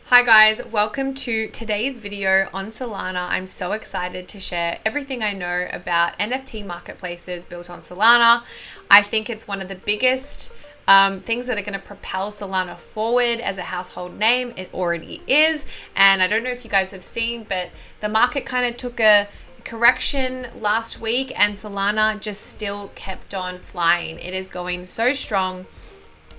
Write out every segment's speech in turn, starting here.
Hi guys, welcome to today's video on Solana. I'm so excited to share everything I know about NFT marketplaces built on Solana. I think it's one of the biggest things that are going to propel Solana forward as a household name. It already is. And I don't know if you guys have seen, but the market kind of took a correction last week and Solana just still kept on flying. It is going so strong.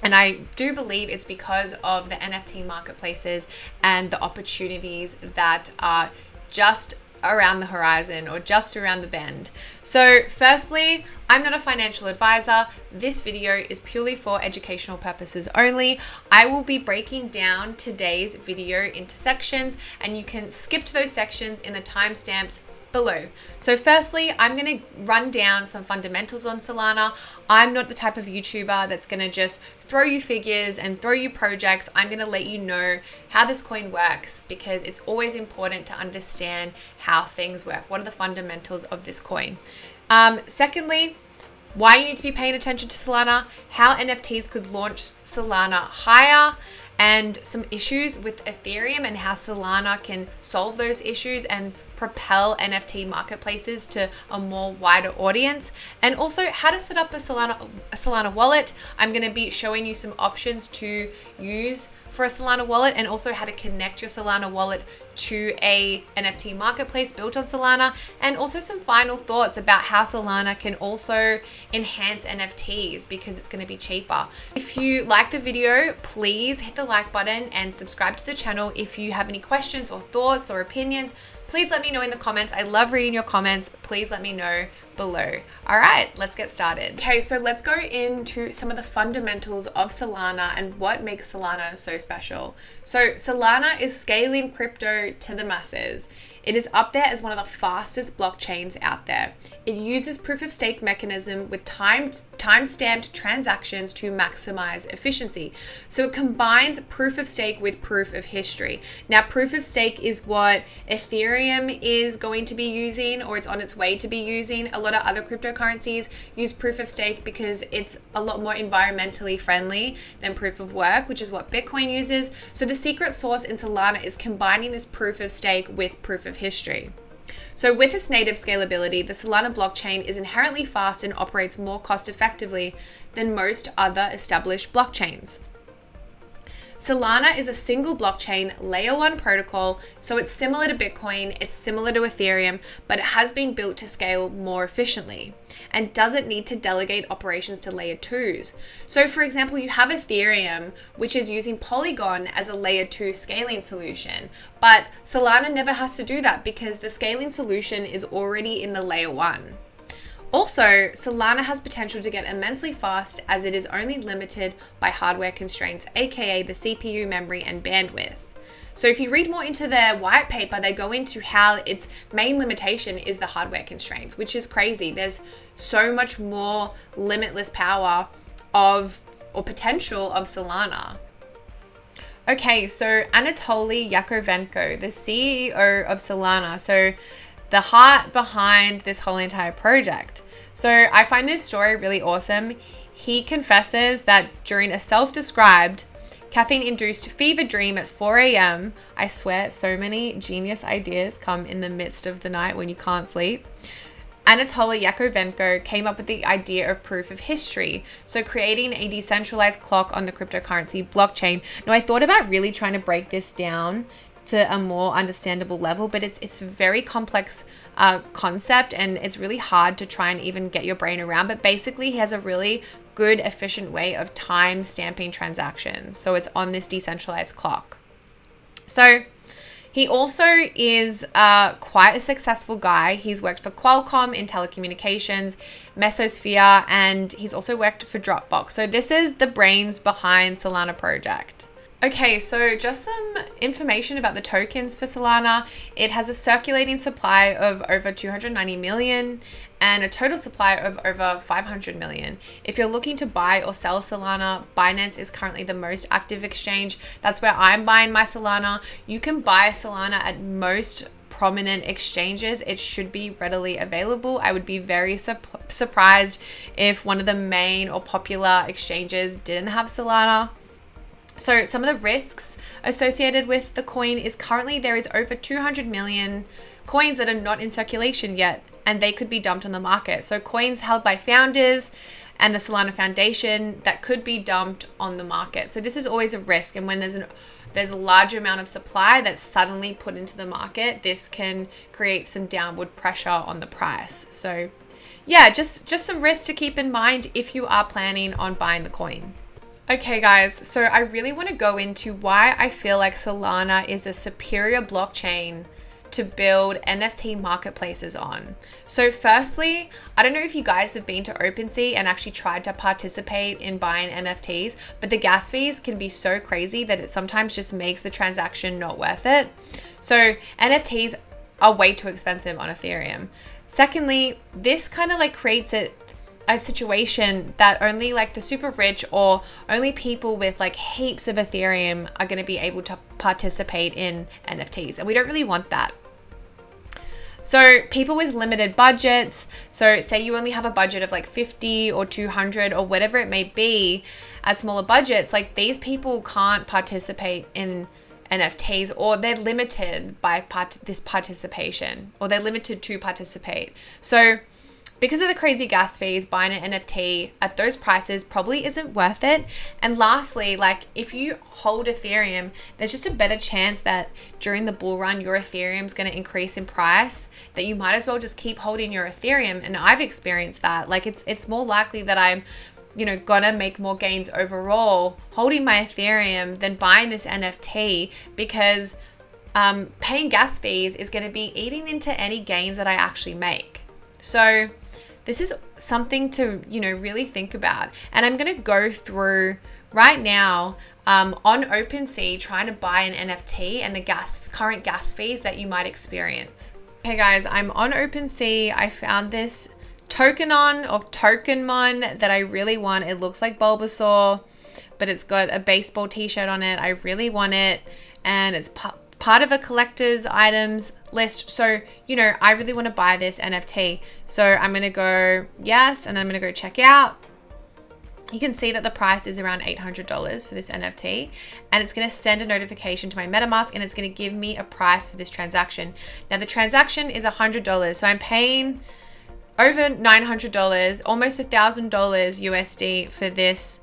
And I do believe it's because of the NFT marketplaces and the opportunities that are just around the horizon or just around the bend. So firstly, I'm not a financial advisor. This video is purely for educational purposes only. I will be breaking down today's video into sections and you can skip to those sections in the timestamps below. So firstly, I'm going to run down some fundamentals on Solana. I'm not the type of YouTuber that's going to just throw you figures and throw you projects. I'm going to let you know how this coin works because it's always important to understand how things work. What are the fundamentals of this coin? Secondly, why you need to be paying attention to Solana, how NFTs could launch Solana higher, and some issues with Ethereum and how Solana can solve those issues and propel NFT marketplaces to a more wider audience, and also how to set up a Solana wallet. I'm going to be showing you some options to use for a Solana wallet and also how to connect your Solana wallet to a NFT marketplace built on Solana, and also some final thoughts about how Solana can also enhance NFTs because it's going to be cheaper. If you like the video, please hit the like button and subscribe to the channel. If you have any questions or thoughts or opinions, please let me know in the comments. I love reading your comments. Please let me know below. All right, let's get started. Okay, so let's go into some of the fundamentals of Solana and what makes Solana so special. So Solana is scaling crypto to the masses. It is up there as one of the fastest blockchains out there. It uses proof of stake mechanism with time-stamped transactions to maximize efficiency. So it combines proof of stake with proof of history. Now, proof of stake is what Ethereum is going to be using, or it's on its way to be using. A lot of other cryptocurrencies use proof of stake because it's a lot more environmentally friendly than proof of work, which is what Bitcoin uses. So the secret sauce in Solana is combining this proof of stake with proof of history. So with its native scalability, the Solana blockchain is inherently fast and operates more cost effectively than most other established blockchains. Solana is a single blockchain layer 1 protocol, so it's similar to Bitcoin, it's similar to Ethereum, but it has been built to scale more efficiently and doesn't need to delegate operations to layer 2s. So for example, you have Ethereum, which is using Polygon as a layer 2 scaling solution, but Solana never has to do that because the scaling solution is already in the layer 1. Also, Solana has potential to get immensely fast as it is only limited by hardware constraints, aka the CPU, memory, and bandwidth. So if you read more into their white paper, they go into how its main limitation is the hardware constraints, which is crazy. There's so much more limitless power or potential of Solana. Okay, so Anatoly Yakovenko, the CEO of Solana, so the heart behind this whole entire project. So I find this story really awesome. He confesses that during a self-described caffeine-induced fever dream at 4 a.m., I swear so many genius ideas come in the midst of the night when you can't sleep, Anatoly Yakovenko came up with the idea of proof of history, so creating a decentralized clock on the cryptocurrency blockchain. Now, I thought about really trying to break this down to a more understandable level, but it's a very complex concept and it's really hard to try and even get your brain around. But basically, he has a really good, efficient way of time stamping transactions. So it's on this decentralized clock. So he also is quite a successful guy. He's worked for Qualcomm in telecommunications, Mesosphere, and he's also worked for Dropbox. So this is the brains behind Solana project. Okay, so just some information about the tokens for Solana. It has a circulating supply of over 290 million and a total supply of over 500 million. If you're looking to buy or sell Solana, Binance is currently the most active exchange. That's where I'm buying my Solana. You can buy Solana at most prominent exchanges. It should be readily available. I would be very surprised if one of the main or popular exchanges didn't have Solana. So some of the risks associated with the coin is currently there is over 200 million coins that are not in circulation yet, and they could be dumped on the market. So coins held by founders and the Solana Foundation that could be dumped on the market. So this is always a risk. And when there's a large amount of supply that's suddenly put into the market, this can create some downward pressure on the price. So yeah, just some risks to keep in mind if you are planning on buying the coin. Okay guys, so I really want to go into why I feel like Solana is a superior blockchain to build NFT marketplaces on. So firstly, I don't know if you guys have been to OpenSea and actually tried to participate in buying NFTs, but the gas fees can be so crazy that it sometimes just makes the transaction not worth it. So NFTs are way too expensive on Ethereum. Secondly, this kind of like creates a situation that only like the super rich or only people with like heaps of Ethereum are going to be able to participate in NFTs. And we don't really want that. So people with limited budgets, so say you only have a budget of like 50 or 200 or whatever it may be at smaller budgets, like these people can't participate in NFTs, or they're limited by this participation, or they're limited to participate. So because of the crazy gas fees, buying an NFT at those prices probably isn't worth it. And lastly, like if you hold Ethereum, there's just a better chance that during the bull run, your Ethereum is going to increase in price, that you might as well just keep holding your Ethereum. And I've experienced that. Like it's more likely that I'm, gonna make more gains overall holding my Ethereum than buying this NFT, because paying gas fees is going to be eating into any gains that I actually make. So this is something to, really think about. And I'm going to go through right now on OpenSea trying to buy an NFT and the current gas fees that you might experience. Okay guys, I'm on OpenSea. I found this tokenmon that I really want. It looks like Bulbasaur, but it's got a baseball t-shirt on it. I really want it. And it's part of a collector's items list. So, I really want to buy this NFT. So I'm going to go yes, and then I'm going to go check out. You can see that the price is around $800 for this NFT, and it's going to send a notification to my MetaMask, and it's going to give me a price for this transaction. Now the transaction is $100. So I'm paying over $900, almost $1,000 USD for this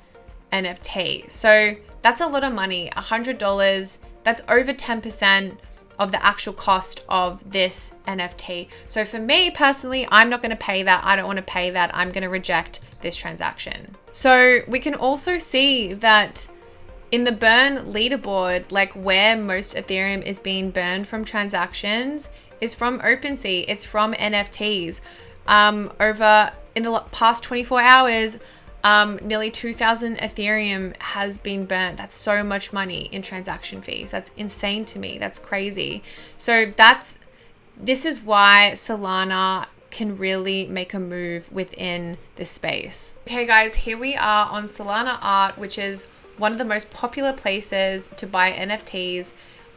NFT. So that's a lot of money. $100. That's over 10% of the actual cost of this NFT. So for me personally, I'm not going to pay that. I don't want to pay that. I'm going to reject this transaction. So we can also see that in the burn leaderboard, like where most Ethereum is being burned from transactions is from OpenSea. It's from NFTs. Over in the past 24 hours, nearly 2,000 Ethereum has been burnt. That's so much money in transaction fees. That's insane to me. That's crazy. So this is why Solana can really make a move within this space. Okay guys, here we are on Solana Art, which is one of the most popular places to buy NFTs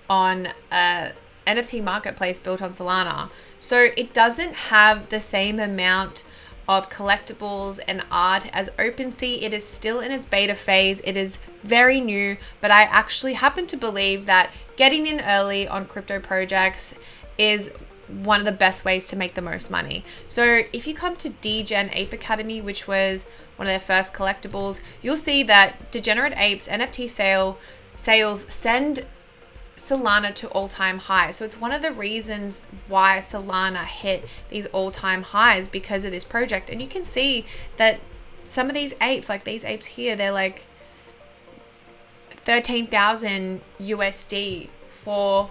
on a NFT marketplace built on Solana. So it doesn't have the same amount of collectibles and art as OpenSea. It is still in its beta phase. It is very new, but I actually happen to believe that getting in early on crypto projects is one of the best ways to make the most money. So if you come to Degen Ape Academy, which was one of their first collectibles, you'll see that Degenerate Apes NFT sales send Solana to all-time highs. So it's one of the reasons why Solana hit these all-time highs, because of this project. And you can see that some of these apes, like these apes here, they're like 13,000 USD for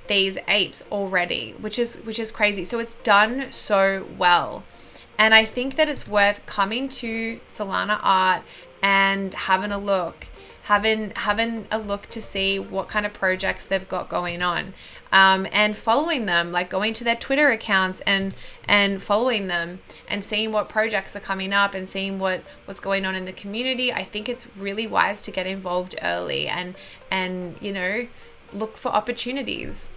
these apes already, which is crazy. So it's done so well. And I think that it's worth coming to Solana Art and having a look to see what kind of projects they've got going on, and following them, like going to their Twitter accounts and following them and seeing what projects are coming up and seeing what's going on in the community. I think it's really wise to get involved early and look for opportunities.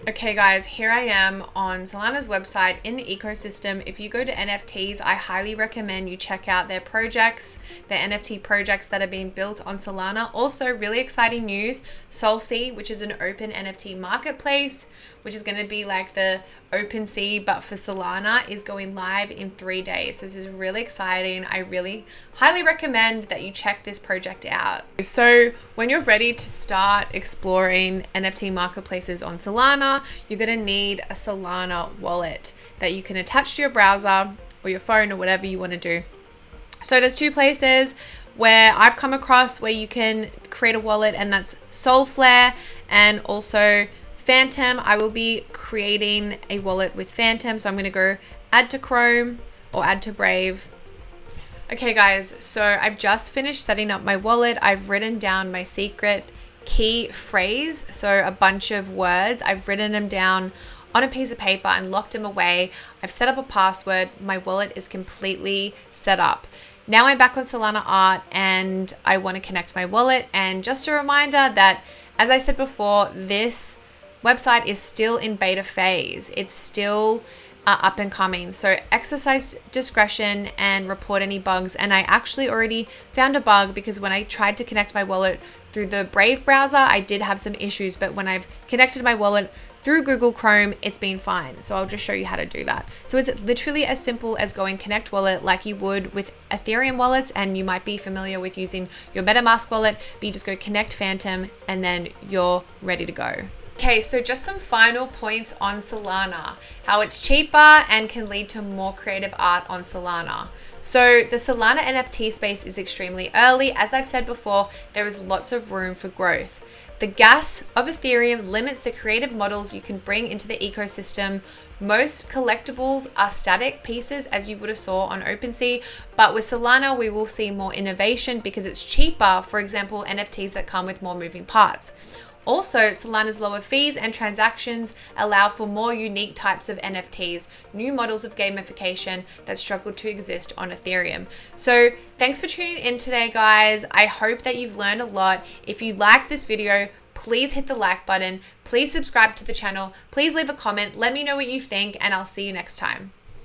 Okay guys, here I am on Solana's website in the ecosystem. If you go to NFTs, I highly recommend you check out their projects, their NFT projects that are being built on Solana. Also, really exciting news, SolSea, which is an open NFT marketplace, which is going to be like the OpenSea but for Solana, is going live in 3 days. This is really exciting. I really highly recommend that you check this project out. So when you're ready to start exploring NFT marketplaces on Solana, you're going to need a Solana wallet that you can attach to your browser or your phone or whatever you want to do. So there's two places where I've come across where you can create a wallet, and that's Solflare and also Phantom. I will be creating a wallet with Phantom, so I'm going to go add to Chrome or add to Brave. Okay guys, so I've just finished setting up my wallet. I've written down my secret key phrase, so a bunch of words. I've written them down on a piece of paper and locked them away. I've set up a password. My wallet is completely set up. Now I'm back on Solana Art and I want to connect my wallet. And just a reminder that, as I said before, this website is still in beta phase. It's still up and coming. So exercise discretion and report any bugs. And I actually already found a bug because when I tried to connect my wallet through the Brave browser, I did have some issues. But when I've connected my wallet through Google Chrome, it's been fine. So I'll just show you how to do that. So it's literally as simple as going connect wallet like you would with Ethereum wallets, and you might be familiar with using your MetaMask wallet, but you just go connect Phantom and then you're ready to go. Okay, so just some final points on Solana, how it's cheaper and can lead to more creative art on Solana. So the Solana NFT space is extremely early. As I've said before, there is lots of room for growth. The gas of Ethereum limits the creative models you can bring into the ecosystem. Most collectibles are static pieces, as you would have saw on OpenSea, but with Solana, we will see more innovation because it's cheaper. For example, NFTs that come with more moving parts. Also, Solana's lower fees and transactions allow for more unique types of NFTs, new models of gamification that struggle to exist on Ethereum. So thanks for tuning in today, guys. I hope that you've learned a lot. If you liked this video, please hit the like button. Please subscribe to the channel. Please leave a comment. Let me know what you think, and I'll see you next time.